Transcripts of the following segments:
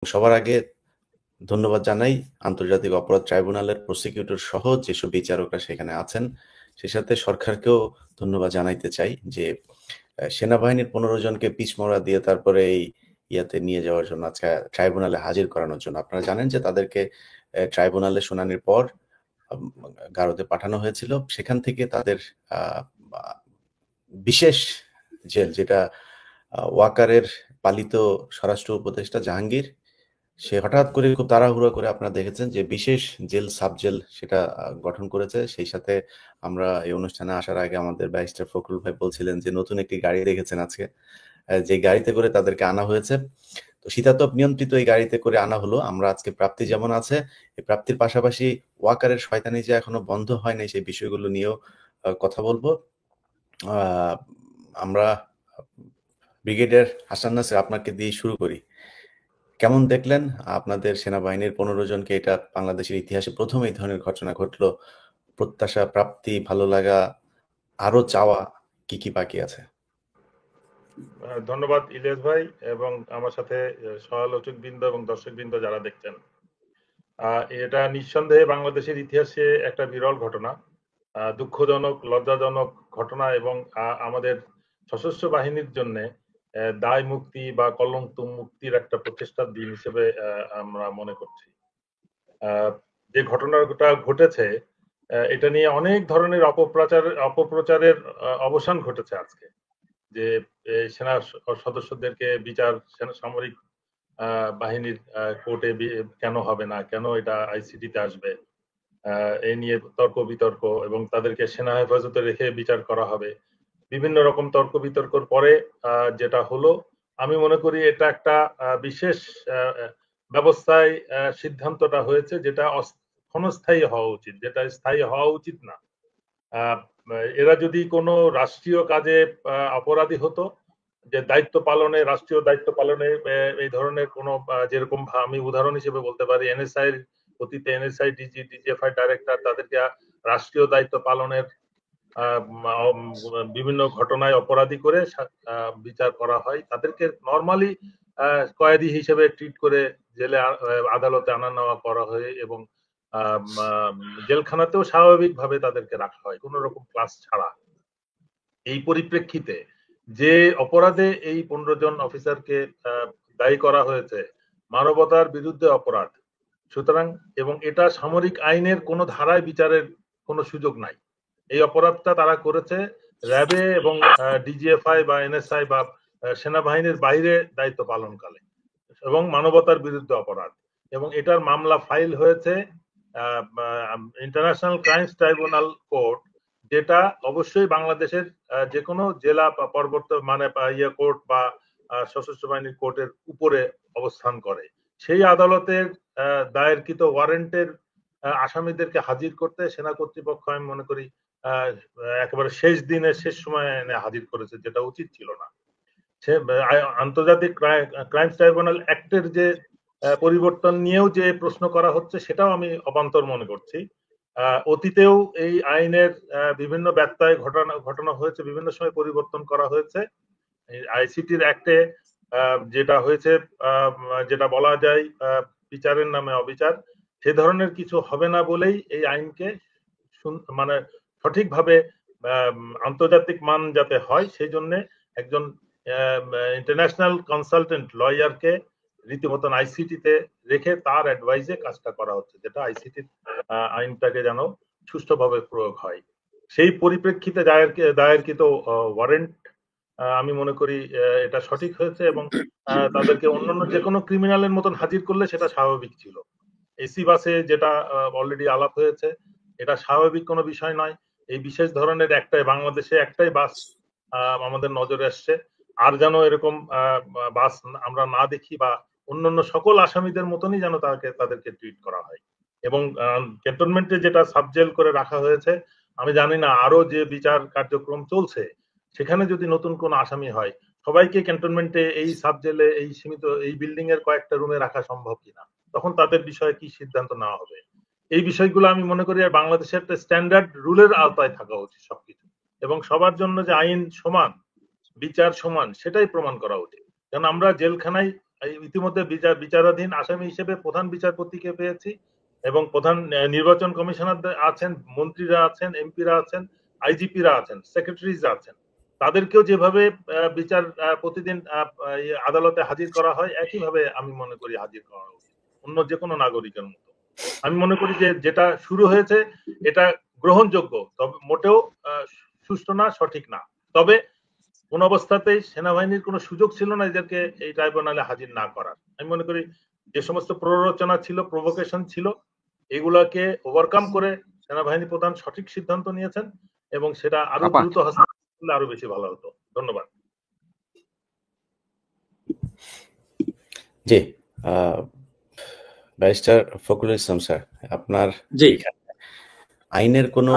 সবার আগে ধন্যবাদ জানাই আন্তর্জাতিক অপরাধ ট্রাইব্যুনালের প্রসিকিউটর সহ যেসব বিচারকরা সেখানে আছেন। সেই সাথে সরকারকেও ধন্যবাদ জানাইতে চাই যে সেনাবাহিনীর ১৫ জনকে পিছমরা দিয়ে তারপরে এই ইয়াতে নিয়ে যাওয়ার জন্য আজকে ট্রাইব্যুনালে হাজির করানোর জন্য। আপনারা জানেন যে তাদেরকে ট্রাইব্যুনালে শুনানির পর আম গারদে পাঠানো হয়েছিল। সেখান থেকে তাদের আ আ বিশেষ জেল যেটা ওয়াকারের পালিত স্বরাষ্ট্র উপদেষ্টা জাহাঙ্গীর, সে হঠাৎ করে খুব তাড়াহুড়ো করে আপনারা দেখেছেন যে বিশেষ জেল, সাব জেল সেটা গঠন করেছে। সেই সাথে আমরা এই অনুষ্ঠানে আসার আগে আমাদের ব্যারিস্টার ফখরুল ভাই বলছিলেন যে নতুন একটি গাড়ি দেখেছেন আজকে। যে গাড়িতে করে তাদেরকে আনা হয়েছে। তো শীতাতপ নিয়ন্ত্রিত এই গাড়িতে করে আনা হলো। আমরা আজকে প্রাপ্তি যেমন আছে, এই প্রাপ্তির পাশাপাশি ওয়াকারের শয়তানি যে এখনো বন্ধ হয় নাই সেই বিষয়গুলো নিয়েও কথা বলবো। আ আমরা ব্রিগেডিয়ার হাসান নাসির আপনাকে দিয়ে শুরু করি। কেমন দেখলেন আপনাদের সেনাবাহিনীর ১৫ জনকে, এটা বাংলাদেশের ইতিহাসে ১ম এই ধরনের ঘটনা ঘটলো। প্রত্যাশা, প্রাপ্তি, ভালো লাগা, আরো চাওয়া কি বাকি আছে? ধন্যবাদ ইলিয়াস ভাই এবং আমার সাথে সহালোচকবৃন্দ এবং দর্শকবৃন্দ যারা দেখছেন। এটা নিঃসন্দেহে বাংলাদেশের ইতিহাসে একটা বিরল ঘটনা, দুঃখজনক, লজ্জাজনক ঘটনা এবং আমাদের সশস্ত্র বাহিনীর জন্য দায় মুক্তি বা কলঙ্ক মুক্তির একটা প্রচেষ্টার দিন হিসেবে আমরা মনে করছি। যে ঘটনাটা ঘটেছে এটা নিয়ে অনেক ধরনের অপপ্রচারের অবসান ঘটেছে আজকে। যে সেনা সদস্যদেরকে বিচার সামরিক বাহিনীর কোর্টে কেন হবে না, কেন এটা আইসিটিতে আসবে, এই নিয়ে তর্ক বিতর্ক এবং তাদেরকে সেনা হেফাজতে রেখে বিচার করা হবে, বিভিন্ন রকম তর্ক বিতর্কর পরে যেটা হলো, আমি মনে করি এটা একটা বিশেষ ব্যবস্থায় সিদ্ধান্তটা হয়েছে যেটা ক্ষণস্থায়ী হওয়া উচিত, যেটা স্থায়ী হওয়া উচিত না। এরা যদি কোনো রাষ্ট্রীয় কাজে অপরাধী হতো, যে দায়িত্ব পালনে, রাষ্ট্রীয় দায়িত্ব পালনে এই ধরনের কোনো, যেরকম আমি উদাহরণ হিসেবে বলতে পারি এনএসআই অতীতে এনএসআই ডিজি, ডিজিএফআই ডাইরেক্টর, তাদেরকে রাষ্ট্রীয় দায়িত্ব পালনের বিভিন্ন ঘটনায় অপরাধী করে বিচার করা হয়, তাদেরকে নর্মালি কয়েদি হিসেবে ট্রিট করে জেলে আদালতে আনা নেওয়া করা হয় এবং জেলখানাতেও স্বাভাবিকভাবে তাদেরকে রাখা হয় কোন রকম ক্লাস ছাড়া। এই পরিপ্রেক্ষিতে যে অপরাধে এই 15 জন অফিসারকে দায়ী করা হয়েছে, মানবতার বিরুদ্ধে অপরাধ, সুতরাং এবং এটা সামরিক আইনের কোনো ধারায় বিচারের কোনো সুযোগ নাই। এই অপরাধটা তারা করেছে র্যাবে এবং ডিজিএফআই বা এনএসআই বা সেনাবাহিনীর বাইরে দায়িত্ব পালনকালে, এবং মানবতার বিরুদ্ধে অপরাধ, এবং এটার মামলা ফাইল হয়েছে ইন্টারন্যাশনাল ক্রাইমস ট্রাইব্যুনাল কোর্ট, যেটা অবশ্যই বাংলাদেশের যে কোনো জেলা পরবর্তী মানে কোর্ট বা সশস্ত্র বাহিনীর কোর্টের উপরে অবস্থান করে। সেই আদালতের দায়েরকৃত ওয়ারেন্টের আসামিদেরকে হাজির করতে সেনা কর্তৃপক্ষ আমি মনে করি একেবারে শেষ দিনে শেষ সময়ে এনে হাজির করেছে, যেটা উচিত ছিল না। সে আন্তর্জাতিক ক্রাইমস ট্রাইব্যুনাল অ্যাক্টের যে পরিবর্তন নিয়েও যে প্রশ্ন করা হচ্ছে সেটাও আমি অবান্তর মনে করছি। অতীতেও এই আইনের বিভিন্ন ব্যত্যয় ঘটনা হয়েছে, বিভিন্ন সময় পরিবর্তন করা হয়েছে। আইসিটির অ্যাক্টে যেটা হয়েছে, যেটা বলা যায় বিচারের নামে অবিচার, সে ধরনের কিছু হবে না বলেই এই আইনকে মানে সঠিকভাবে আন্তর্জাতিক মান যাতে হয় সেই জন্য একজন ইন্টারন্যাশনাল কনসালটেন্ট লয়ারকে রীতিমতন আইসিটিতে রেখে তার অ্যাডভাইসে কাজটা করা হচ্ছে, যেটা আইসিটির আইনটাকে যেন সুষ্ঠুভাবে প্রয়োগ হয়। সেই পরিপ্রেক্ষিতে দায়েরকৃত ওয়ারেন্ট আমি মনে করি এটা সঠিক হয়েছে এবং তাদেরকে অন্যান্য যে কোনো ক্রিমিনালের মতন হাজির করলে সেটা স্বাভাবিক ছিল। এসি বাসে যেটা অলরেডি আলাপ হয়েছে, এটা স্বাভাবিক কোনো বিষয় নয়। এই বিশেষ ধরনের বাংলাদেশে একটাই বাস আমাদের নজরে আসছে, আর যেন এরকম বাস আমরা না দেখি বা অন্যান্য সকল আসামিদের মতনই যেন তাদেরকে ট্রিট করা হয়। এবং ক্যান্টনমেন্টে যেটা সাবজেল করে রাখা হয়েছে, আমি জানি না আরো যে বিচার কার্যক্রম চলছে সেখানে যদি নতুন কোন আসামি হয়, সবাইকে ক্যান্টনমেন্টে এই সাবজেলে এই সীমিত এই বিল্ডিং এর কয়েকটা রুমে রাখা সম্ভব কিনা, তখন তাদের বিষয়ে কি সিদ্ধান্ত নেওয়া হবে, এই বিষয়গুলো আমি মনে করি বাংলাদেশের একটা স্ট্যান্ডার্ড রুলের আওতায় থাকা উচিত সবকিছু, এবং সবার জন্য যে আইন সমান, বিচার সমান, সেটাই প্রমাণ করা উচিত। কারণ আমরা জেলখানায় ইতিমধ্যে বিচারাধীন আসামি হিসেবে প্রধান বিচারপতিকে পেয়েছি এবং প্রধান নির্বাচন কমিশনার আছেন, মন্ত্রীরা আছেন, এমপিরা আছেন, আইজিপিরা আছেন, সেক্রেটারিজ আছেন। তাদেরকেও যেভাবে বিচার প্রতিদিন আদালতে হাজির করা হয় একইভাবে আমি মনে করি হাজির করা উচিত অন্য যে কোনো নাগরিকের মতো। আমি মনে করি যে যেটা শুরু হয়েছে এটা গ্রহণযোগ্য, তবে মোটেও সুষ্ঠু না, সঠিক না। তবে কোন অবস্থাতেই সেনাবাহিনীর কোনো সুযোগ ছিল না এদেরকে এই ট্রাইব্যুনালে হাজির না করার। আমি মনে করি যে সমস্ত প্ররোচনা ছিল, প্রভোকেশন ছিল, এগুলাকে ওভারকাম করে সেনাবাহিনী প্রধান সঠিক সিদ্ধান্ত নিয়েছেন এবং সেটা আরো দ্রুত হস্তান্তর করলে আরো বেশি ভালো হতো। ধন্যবাদ। জি, ব্যারিস্টার ফখরুল ইসলাম স্যার, আপনার আইনের কোনো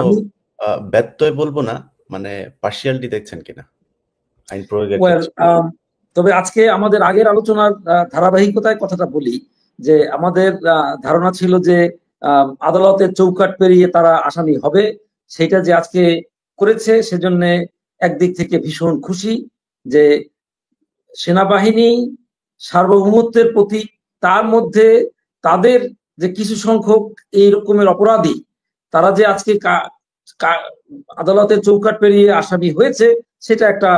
ব্যত্যয় বলবো না, মানে পার্সিয়ালিটি দেখছেন কিনা আইন প্রয়োগের? তবে আজকে আমাদের আগের আলোচনার ধারাবাহিকতায় কথাটা বলি যে আমাদের ধারণা ছিল যে আদালতের চৌকাঠ পেরিয়ে তারা আসামি হবে, সেটা যে আজকে করেছে সেজন্য একদিক থেকে ভীষণ খুশি যে সেনাবাহিনী সার্বভৌমত্বের প্রতি, তার মধ্যে তাদের যে কিছু সংখ্যক এই রকমের অপরাধী তারা যে আজকে আদালতের চৌকাঠ পেরিয়ে আসামি হয়েছে সেটা একটা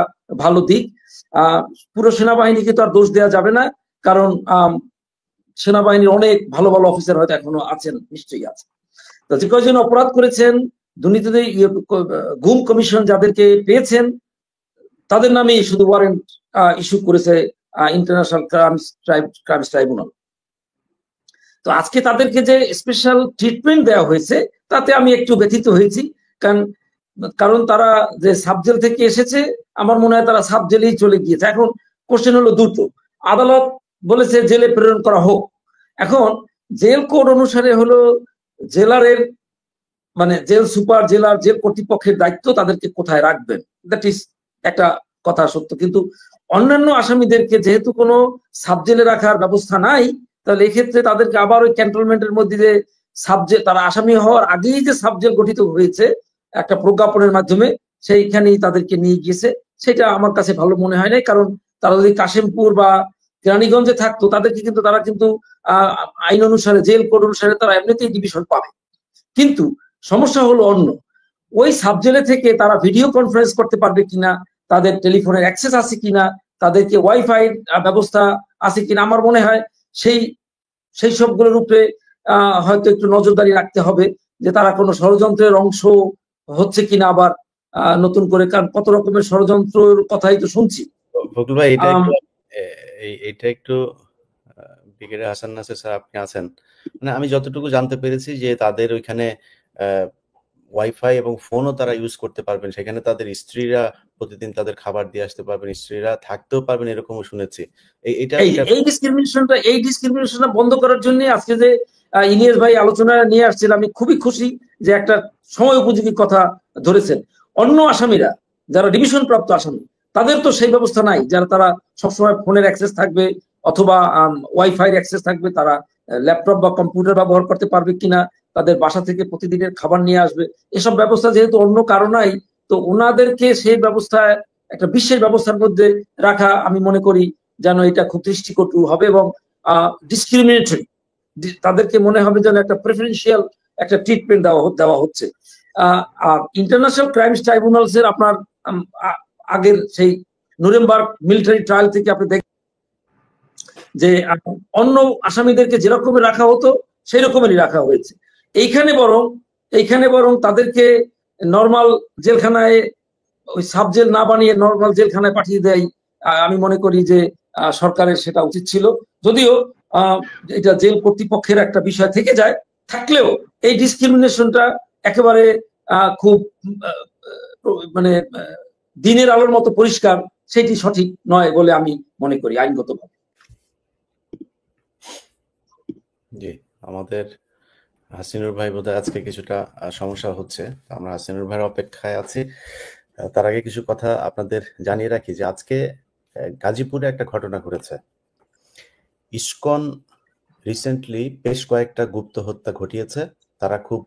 ভালো দিক। পুরো সেনাবাহিনীকে তো আর দোষ দেওয়া যাবে না, কারণ সেনাবাহিনীর অনেক ভালো ভালো অফিসার হয়তো এখনো আছেন, নিশ্চয়ই আছে। তো যে কয়জন অপরাধ করেছেন, দুর্নীতিতে গুম কমিশন যাদেরকে পেয়েছেন তাদের নামে শুধু ওয়ারেন্ট ইস্যু করেছে ইন্টারন্যাশনাল ক্রাইমস ট্রাইব্যুনাল। তো আজকে তাদেরকে যে স্পেশাল ট্রিটমেন্ট দেওয়া হয়েছে তাতে আমি একটু ব্যথিত হয়েছি, কারণ তারা যে সাবজেল থেকে এসেছে আমার মনে হয় তারা সাবজেলেই চলে গিয়েছে। এখন কোশ্চেন হলো দুটো, আদালত বলেছে জেলে প্রেরণ করা হোক, এখন জেল কোড অনুসারে হলো জেলারের মানে জেল সুপার, জেলার জেল কর্তৃপক্ষের দায়িত্ব তাদেরকে কোথায় রাখবেন, দ্যাট ইজ একটা কথা সত্য। কিন্তু অন্যান্য আসামিদেরকে যেহেতু কোনো সাবজেলে রাখার ব্যবস্থা নাই, তাহলে এক্ষেত্রে তাদেরকে আবার ওই ক্যান্টনমেন্টের মধ্যে যে সাবজেল, তারা আসামি হওয়ার আগেই যে সাবজেল গঠিত হয়েছে একটা প্রজ্ঞাপনের মাধ্যমে, সেইখানেই তাদেরকে নিয়ে গিয়েছে। সেটা আমার কাছে ভালো মনে হয় নাই, কারণ তারা যদি কাশিমপুর বা কেরানীগঞ্জে থাকতো তাদেরকে কিন্তু তারা কিন্তু আইন অনুসারে, জেল কোড অনুসারে তারা এমনিতেই ডিভিশন পাবে। কিন্তু সমস্যা হলো অন্য, ওই সাবজেলে থেকে তারা ভিডিও কনফারেন্স করতে পারবে কিনা, তাদের টেলিফোনের অ্যাক্সেস আছে কিনা, তাদেরকে ওয়াইফাই ব্যবস্থা আছে কিনা, আমার মনে হয় সেই সবগুলোর উপরে হয়তো একটু নজরদারি রাখতে হবে যে তারা কোনো ষড়যন্ত্রের অংশ হচ্ছে কিনা আবার নতুন করে, কারণ কত রকমের ষড়যন্ত্রের কথাই তো শুনছি। ফখরুল ভাই, এটা একটু ব্রিগেডিয়ার হাসান নাসির স্যার আপনি আছেন, মানে আমি যতটুকু জানতে পেরেছি যে তাদের ওইখানে ওয়াইফাই এবং ফোনও তারা ইউজ করতে পারবেন, সেখানে তাদের স্ত্রীরা প্রতিদিন তাদের খাবার দিয়ে আসতে পারবেন, স্ত্রীরা থাকতেও পারবেন, এরকমও শুনেছি। এই ডিসক্রিমিনেশনটা বন্ধ করার জন্য আজকে যে ইলিয়াস ভাই আলোচনা নিয়ে আসছেন, আমি খুবই খুশি যে একটা সময় উপযোগী কথা ধরেছেন। অন্য আসামিরা যারা ডিভিশন প্রাপ্ত আসামি তাদের তো সেই ব্যবস্থা নাই, যারা তারা সবসময় ফোনের অ্যাক্সেস থাকবে অথবা ওয়াইফাই অ্যাক্সেস থাকবে, তারা ল্যাপটপ বা কম্পিউটার ব্যবহার করতে পারবে কিনা, তাদের বাসা থেকে প্রতিদিনের খাবার নিয়ে আসবে, এসব ব্যবস্থা যেহেতু অন্য কারো নাই, তো ওনাদেরকে সেই ব্যবস্থায় একটা বিশেষ ব্যবস্থার মধ্যে রাখা আমি মনে করি যেন এটা খুব দৃষ্টিকটু হবে এবং ডিসক্রিমিনেটরি, তাদেরকে মনে হবে যেন একটা প্রেফারেন্সিয়াল একটা ট্রিটমেন্ট দেওয়া হচ্ছে। আর ইন্টারন্যাশনাল ক্রাইমস ট্রাইব্যুনালস এর আপনার আগের সেই নুরেমবার্গ মিলিটারি ট্রায়াল থেকে আপনি দেখেন যে অন্য আসামিদেরকে যেরকমের রাখা হতো সেই রকমেরই রাখা হয়েছে। এইখানে বরং তাদেরকে নর্মাল জেলখানায় ওই সাবজেল না বানিয়ে নর্মাল জেলখানায় পাঠিয়ে দেয়, আমি মনে করি যে সরকারের সেটা উচিত ছিল। যদিও এটা জেল কর্তৃপক্ষের একটা বিষয় থেকে যায়, থাকলেও এই ডিসক্রিমিনেশনটা একেবারে খুব মানে দিনের আলোর মতো পরিষ্কার, সেটি সঠিক নয় বলে আমি মনে করি আইনগতভাবে। জি, আমাদের হাসিনুর ভাই বোধহয় আজকে কিছুটা সমস্যা হচ্ছে, আমরা হাসিনুর ভাইয়ের অপেক্ষায় আছি। তার আগে কিছু কথা আপনাদের জানিয়ে রাখি যে আজকে গাজীপুরে একটা ঘটনা ঘটেছে। ইসকন রিসেন্টলি বেশ কয়েকটা গুপ্ত হত্যা ঘটিয়েছে, তারা খুব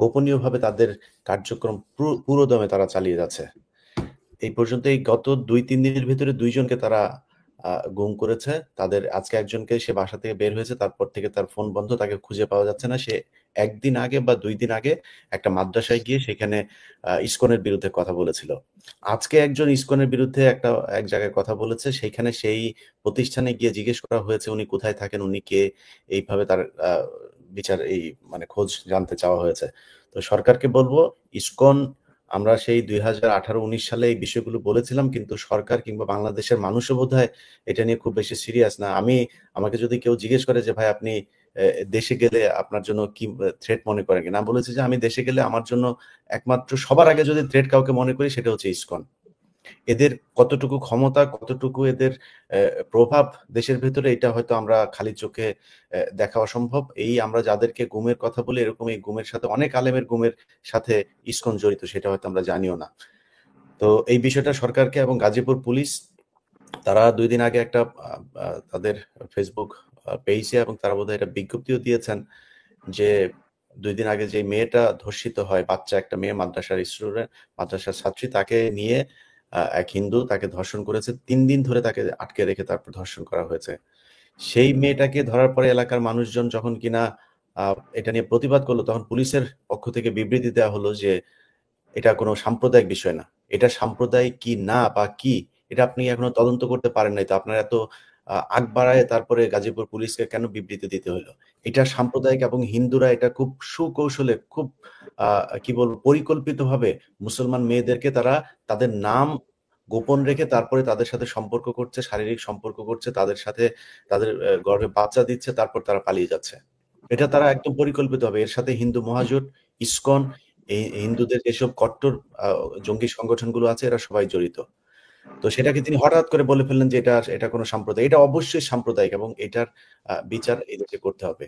গোপনীয়ভাবে তাদের কার্যক্রম পুরোদমে তারা চালিয়ে যাচ্ছে। এই পর্যন্ত এই গত 2-3 দিনের ভিতরে 2 জনকে তারা গুম করেছে। তাদের আজকে একজনকে সে বাসা থেকে বের হয়েছে, তারপর থেকে তার ফোন বন্ধ, তাকে খুঁজে পাওয়া যাচ্ছে না। সে ১ দিন আগে বা ২ দিন আগে একটা মাদ্রাসায় গিয়ে সেখানে ইসকনের বিরুদ্ধে কথা বলেছিল। আজকে একজন ইসকনের বিরুদ্ধে এক জায়গায় কথা বলেছে, সেইখানে সেই প্রতিষ্ঠানে গিয়ে জিজ্ঞেস করা হয়েছে উনি কোথায় থাকেন, উনি কে, এইভাবে তার বিচার মানে খোঁজ জানতে চাওয়া হয়েছে। তো সরকারকে বলবো, ইসকন আমরা সেই ২০১৮-১৯ সালে এই বিষয়গুলো বলেছিলাম, কিন্তু সরকার কিংবা বাংলাদেশের মানুষও বোধহয় এটা নিয়ে খুব বেশি সিরিয়াস না। আমাকে যদি কেউ জিজ্ঞেস করে যে ভাই আপনি দেশে গেলে আপনার জন্য কি থ্রেট মনে করেন কিনা, আমি বলেছি যে আমি দেশে গেলে আমার জন্য একমাত্র সবার আগে যদি থ্রেট কাউকে মনে করি সেটা হচ্ছে ইসকন। এদের কতটুকু ক্ষমতা, কতটুকু এদের প্রভাব দেশের ভেতরে, এটা হয়তো আমরা খালি চোখে দেখা অসম্ভব। আমরা যাদেরকে গুমের কথা বলি, এরকম এই গুমের সাথে অনেক আলেমের গুমের সাথে ইসকন জড়িত, সেটা হয়তো আমরা জানিও না। তো এই বিষয়টা সরকারকে এবং গাজীপুর পুলিশ, তারা ২ দিন আগে একটা তাদের ফেসবুক পেজে এবং তারা বোধহয় একটা বিজ্ঞপ্তিও দিয়েছেন যে ২ দিন আগে যে মেয়েটা ধর্ষিত হয়, বাচ্চা একটা মেয়ে, মাদ্রাসার স্টুডেন্ট, মাদ্রাসার ছাত্রী, তাকে নিয়ে এক হিন্দু তাকে ধর্ষণ করেছে। ৩ দিন ধরে তাকে আটকে রেখে তারপর ধর্ষণ করা হয়েছে। সেই মেয়েটাকে ধরার পরে এলাকার মানুষজন যখন কিনা এটা নিয়ে প্রতিবাদ করলো, তখন পুলিশের পক্ষ থেকে বিবৃতি দেওয়া হলো যে এটা কোনো সাম্প্রদায়িক বিষয় না। এটা সাম্প্রদায়িক কি না বা কি, এটা আপনি এখনো তদন্ত করতে পারেন নাই। তো আপনার এত আগ বাড়ায় তারপরে গাজীপুর পুলিশকে কেন বিবৃতি দিতে হইলো? এটা সাম্প্রদায়িক, এবং হিন্দুরা এটা খুব সুকৌশলে, খুব কি বলবো, পরিকল্পিতভাবে মুসলমান মেয়েদেরকে তারা তাদের নাম গোপন রেখে তারপরে তাদের সাথে সম্পর্ক করছে, শারীরিক সম্পর্ক করছে, তাদের সাথে তাদের গর্ভে বাচ্চা দিচ্ছে, তারপর তারা পালিয়ে যাচ্ছে। এটা তারা একদম পরিকল্পিতভাবে, এর সাথে হিন্দু মহাজোট, ইসকন, এই হিন্দুদের যেসব কট্টর জঙ্গি সংগঠনগুলো আছে, এরা সবাই জড়িত। তো সেটাকে তিনি হঠাৎ করে বলে ফেললেন যে এটা কোনো সাম্প্রদায়িক। এটা অবশ্যই সাম্প্রদায়িক এবং এটার বিচার এদেরকে করতে হবে।